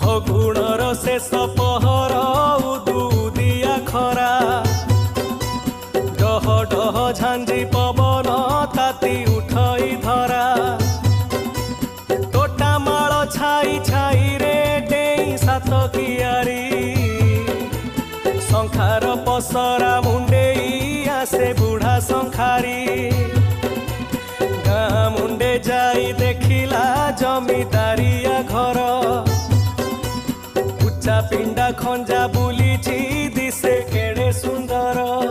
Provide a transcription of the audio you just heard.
ଫଗୁଣର ଶେଷ ପହର ଉଦୁଦିଆ ଖରା ଡହ ଡହ ଝାଞ୍ଜି ପବନ ତାତି ଉଠଇ ଧରା ତୋଟା ମାଳ ଛାଇ ଛାଇରେ ଡେଇଁ ସାତ କିଆରୀ ଶଙ୍ଖାର ପସରା ମୁଣ୍ଡେଇ ଆସେ ବୁଢ଼ା ଶଙ୍ଖାରୀ ଗାଁ ମୁଣ୍ଡେ ଯାଇ ଦେଖିଲା ଜମିଦାରିଆ ଘର ଉଚ୍ଚା ପିଣ୍ଡା ଖଞ୍ଜା ବୁଲିଛି ଦିଶେ କେଡ଼େ ସୁନ୍ଦର।